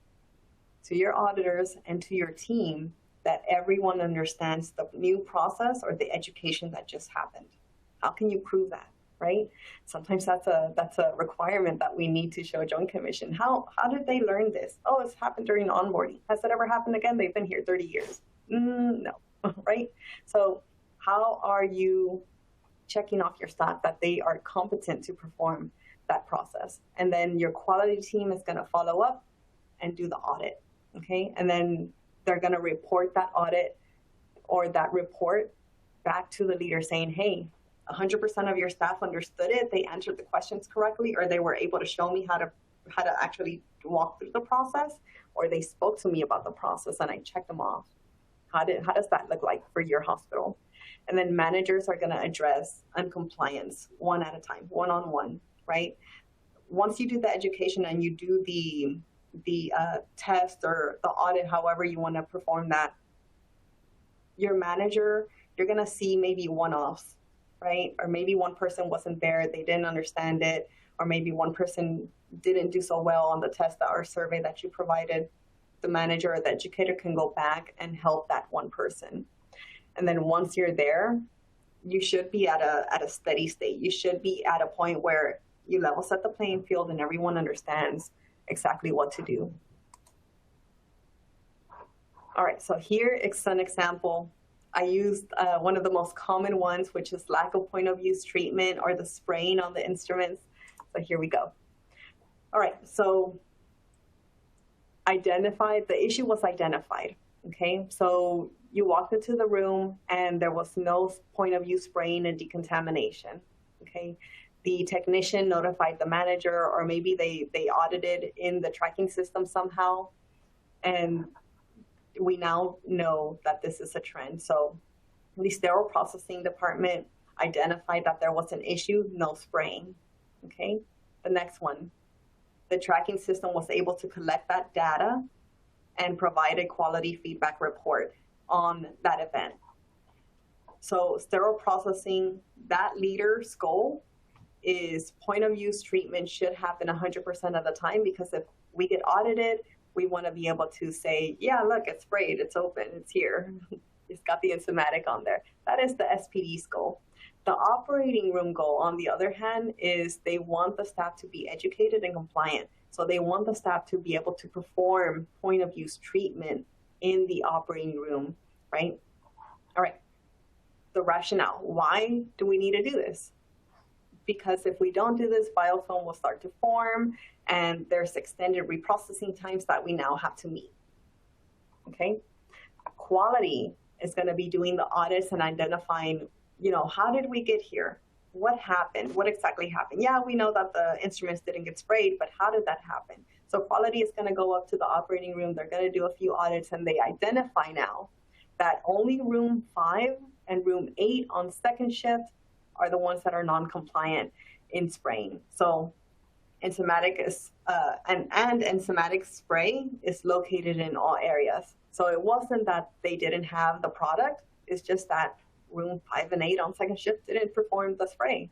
to your auditors and to your team that everyone understands the new process or the education that just happened? How can you prove that, right? Sometimes that's a requirement that we need to show Joint Commission. How did they learn this? Oh, it's happened during onboarding. Has it ever happened again? They've been here 30 years. No, right? So how are you checking off your staff that they are competent to perform that process? And then your quality team is going to follow up and do the audit, okay? And then they're going to report that audit or that report back to the leader saying, hey, 100% of your staff understood it, they answered the questions correctly, or they were able to show me how to actually walk through the process, or they spoke to me about the process and I checked them off. How does that look like for your hospital? And then managers are going to address uncompliance one at a time, one-on-one, right? Once you do the education and you do the test or the audit, however you want to perform that, your manager, you're going to see maybe one-offs, right? Or maybe one person wasn't there, they didn't understand it, or maybe one person didn't do so well on the test or survey that you provided. The manager or the educator can go back and help that one person. And then once you're there, you should be at a steady state. You should be at a point where you level set the playing field and everyone understands exactly what to do. All right, so here is an example. I used one of the most common ones, which is lack of point of use treatment or the spraying on the instruments. So here we go. All right, so the issue was identified, okay? So you walked into the room and there was no point of use spraying and decontamination, okay? The technician notified the manager, or maybe they audited in the tracking system somehow, and we now know that this is a trend. So the sterile processing department identified that there was an issue, no spraying, okay? The next one, the tracking system was able to collect that data and provide a quality feedback report on that event. So sterile processing, that leader's goal is point of use treatment should happen 100% of the time, because if we get audited, we want to be able to say, yeah, look, it's sprayed, it's open, it's here. It's got the enzymatic on there. That is the SPD's goal. The operating room goal, on the other hand, is they want the staff to be educated and compliant. So they want the staff to be able to perform point of use treatment in the operating room, right? All right, the rationale. Why do we need to do this? Because if we don't do this, biofilm will start to form, and there's extended reprocessing times that we now have to meet, okay? Quality is gonna be doing the audits and identifying, how did we get here? What happened? What exactly happened? Yeah, we know that the instruments didn't get sprayed, but how did that happen? So quality is going to go up to the operating room. They're going to do a few audits, and they identify now that only room 5 and room 8 on second shift are the ones that are non-compliant in spraying. So enzymatic is and enzymatic spray is located in all areas. So it wasn't that they didn't have the product. It's just that room 5 and 8 on second shift didn't perform the spray.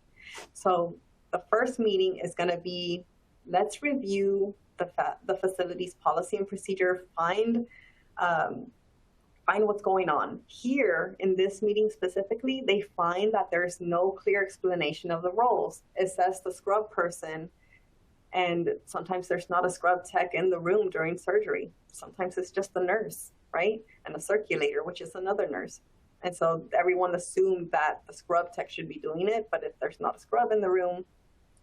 So the first meeting is going to be, let's review the facility's policy and procedure, find what's going on. Here in this meeting specifically, they find that there's no clear explanation of the roles. It says the scrub person, and sometimes there's not a scrub tech in the room during surgery. Sometimes it's just the nurse, right? And a circulator, which is another nurse. And so everyone assumed that the scrub tech should be doing it, but if there's not a scrub in the room,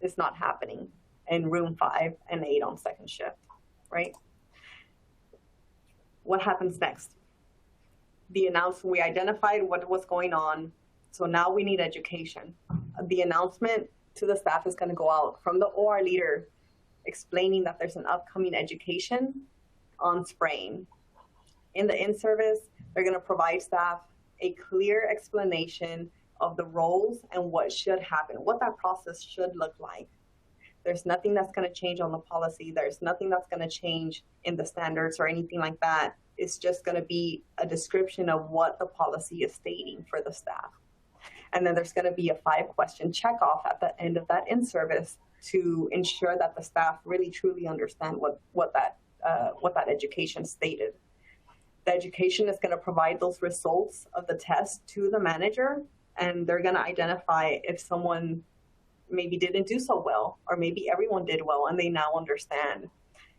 it's not happening in room 5 and 8 on second shift, right? What happens next? The announcement, we identified what was going on, so now we need education. The announcement to the staff is going to go out from the OR leader explaining that there's an upcoming education on spraying. In the in-service, they're going to provide staff a clear explanation of the roles and what should happen, what that process should look like. There's nothing that's going to change on the policy. There's nothing that's going to change in the standards or anything like that. It's just going to be a description of what the policy is stating for the staff. And then there's going to be a 5-question checkoff at the end of that in-service to ensure that the staff really truly understand what that education stated. The education is going to provide those results of the test to the manager, and they're going to identify if someone maybe didn't do so well, or maybe everyone did well and they now understand.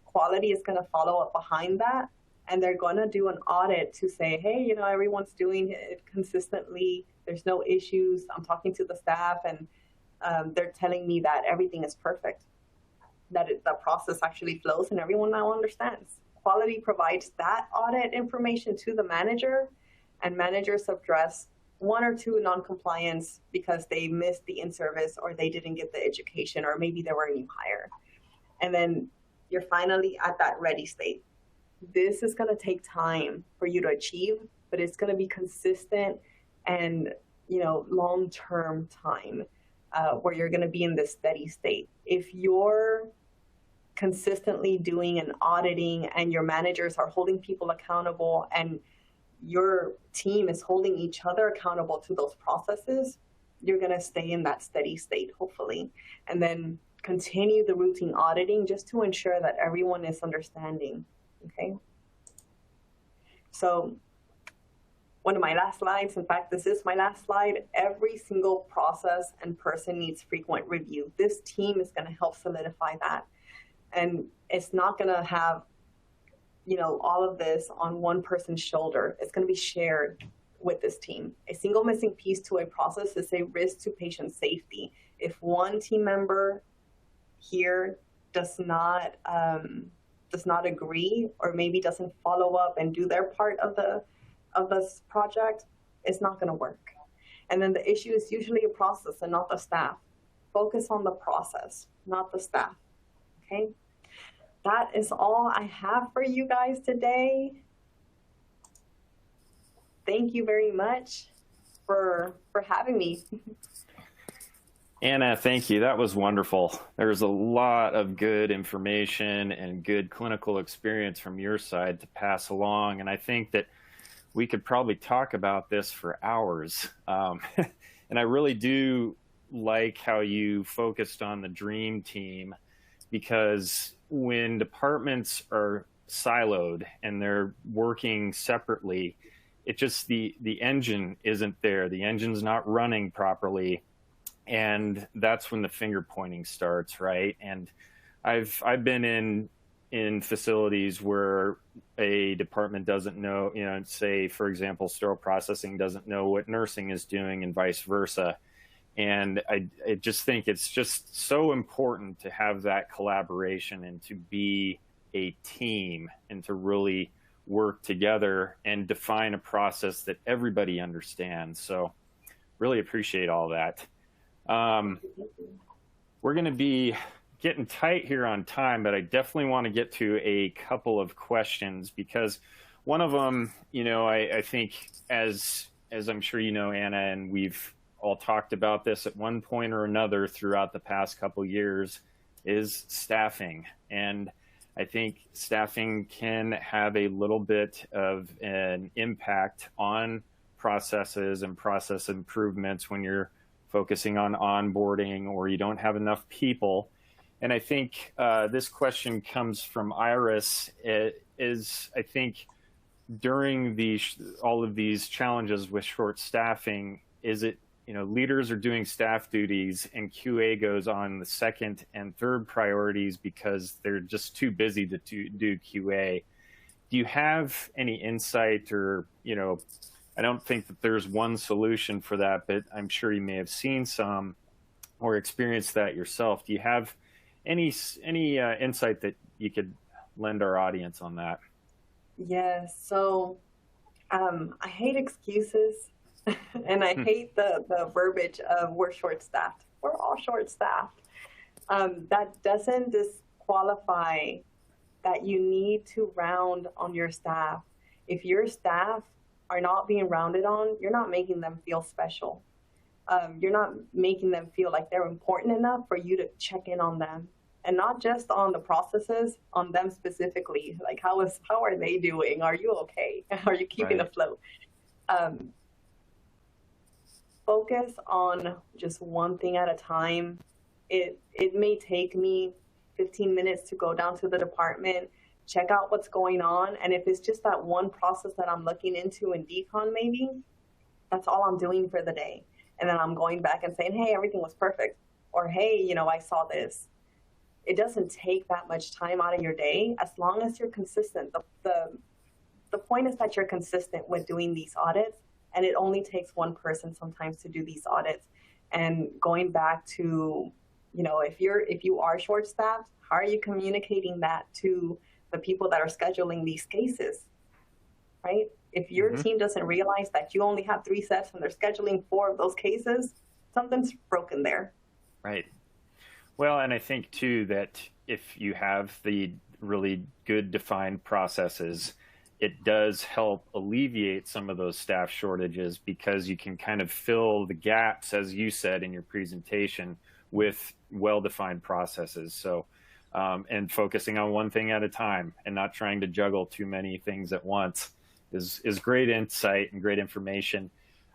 Quality is going to follow up behind that, and they're going to do an audit to say, hey, everyone's doing it consistently. There's no issues. I'm talking to the staff, and they're telling me that everything is perfect, that the process actually flows and everyone now understands. Quality provides that audit information to the manager, and managers address 1 or 2 non-compliance because they missed the in-service or they didn't get the education, or maybe they were a new hire. And then you're finally at that ready state. This is going to take time for you to achieve, but it's going to be consistent and long-term time where you're going to be in this steady state. If you're consistently doing and auditing, and your managers are holding people accountable, and your team is holding each other accountable to those processes, you're going to stay in that steady state, hopefully, and then continue the routine auditing just to ensure that everyone is understanding, okay? So one of my last slides, in fact, this is my last slide, every single process and person needs frequent review. This team is going to help solidify that. And it's not going to have, all of this on one person's shoulder. It's going to be shared with this team. A single missing piece to a process is a risk to patient safety. If one team member here does not agree, or maybe doesn't follow up and do their part of this project, it's not going to work. And then the issue is usually a process and not the staff. Focus on the process, not the staff. Okay, that is all I have for you guys today. Thank you very much for having me. Anna, thank you. That was wonderful. There's a lot of good information and good clinical experience from your side to pass along. And I think that we could probably talk about this for hours. And I really do like how you focused on the dream team, because when departments are siloed and they're working separately, it just, the engine isn't there. The engine's not running properly. And that's when the finger pointing starts, right? And I've been in facilities where a department doesn't know, say, for example, sterile processing doesn't know what nursing is doing and vice versa. And I just think it's just so important to have that collaboration and to be a team and to really work together and define a process that everybody understands. So really appreciate all that. We're going to be getting tight here on time, but I definitely want to get to a couple of questions because one of them, I think as I'm sure you know, Anna, and we've all talked about this at one point or another throughout the past couple of years, is staffing. And I think staffing can have a little bit of an impact on processes and process improvements when you're focusing on onboarding or you don't have enough people. And I think this question comes from Iris. I think during all of these challenges with short staffing, is it, leaders are doing staff duties and QA goes on the second and third priorities because they're just too busy to do QA. Do you have any insight or, I don't think that there's one solution for that, but I'm sure you may have seen some or experienced that yourself. Do you have any insight that you could lend our audience on that? Yes. So I hate excuses and I hate the verbiage of we're short-staffed. We're all short-staffed. That doesn't disqualify that you need to round on your staff. If your staff are not being rounded on, you're not making them feel special. You're not making them feel like they're important enough for you to check in on them. And not just on the processes, on them specifically. Like, how are they doing? Are you okay? Are you keeping afloat? Focus on just one thing at a time. It may take me 15 minutes to go down to the department, check out what's going on. And if it's just that one process that I'm looking into in decon, maybe, that's all I'm doing for the day. And then I'm going back and saying, hey, everything was perfect. Or, hey, I saw this. It doesn't take that much time out of your day as long as you're consistent. The point is that you're consistent with doing these audits, and it only takes one person sometimes to do these audits. And going back to, if you are short-staffed, how are you communicating that to the people that are scheduling these cases, right? If your team doesn't realize that you only have 3 sets and they're scheduling 4 of those cases, something's broken there. Right. Well, and I think, too, that if you have the really good defined processes, it does help alleviate some of those staff shortages because you can kind of fill the gaps, as you said in your presentation, with well-defined processes. So, and focusing on one thing at a time and not trying to juggle too many things at once is great insight and great information.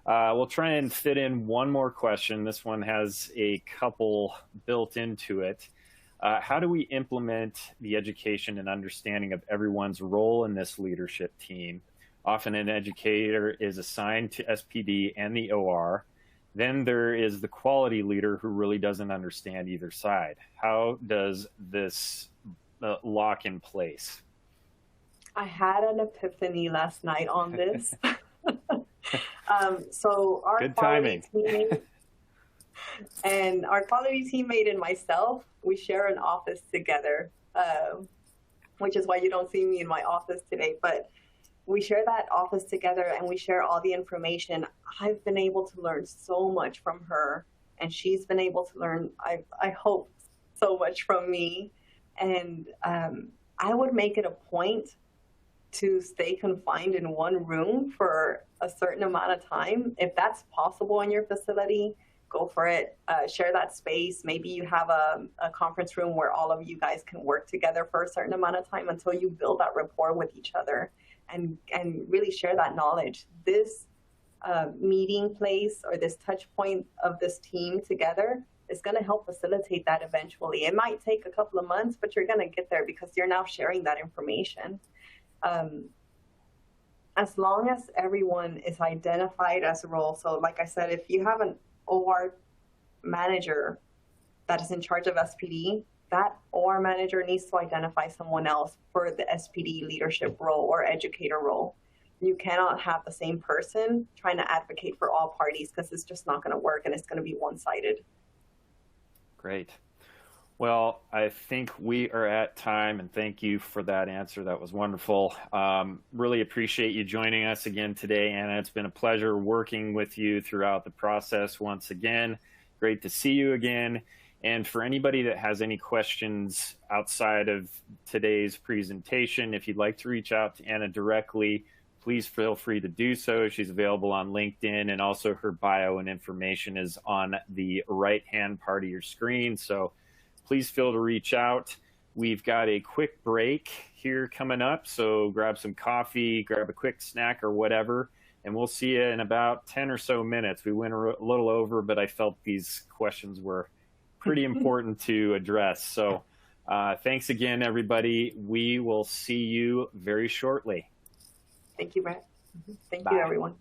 We'll try and fit in one more question. This one has a couple built into it. How do we implement the education and understanding of everyone's role in this leadership team? Often an educator is assigned to SPD and the OR. Then there is the quality leader who really doesn't understand either side. How does this lock in place? I had an epiphany last night on this. So our good quality timing. teammate and our quality teammate and myself, we share an office together, which is why you don't see me in my office today. But we share that office together and we share all the information. I've been able to learn so much from her, and she's been able to learn, I hope, so much from me. And I would make it a point to stay confined in one room for a certain amount of time. If that's possible in your facility, go for it. Share that space. Maybe you have a conference room where all of you guys can work together for a certain amount of time until you build that rapport with each other and really share that knowledge. This meeting place or this touch point of this team together is going to help facilitate that eventually. It might take a couple of months, but you're going to get there because you're now sharing that information. As long as everyone is identified as a role. So like I said, if you have an OR manager that is in charge of SPD, that OR manager needs to identify someone else for the SPD leadership role or educator role. You cannot have the same person trying to advocate for all parties, because it's just not going to work and it's going to be one-sided. Great. Well, I think we are at time, and thank you for that answer. That was wonderful. Really appreciate you joining us again today, Anna. It's been a pleasure working with you throughout the process once again. Great to see you again. And for anybody that has any questions outside of today's presentation, if you'd like to reach out to Anna directly, please feel free to do so. She's available on LinkedIn, and also her bio and information is on the right-hand part of your screen. So please feel to reach out. We've got a quick break here coming up, so grab some coffee, grab a quick snack or whatever, and we'll see you in about 10 or so minutes. We went a little over, but I felt these questions were pretty important to address. So thanks again, everybody. We will see you very shortly. Thank you, Brett. Thank Bye. you, everyone.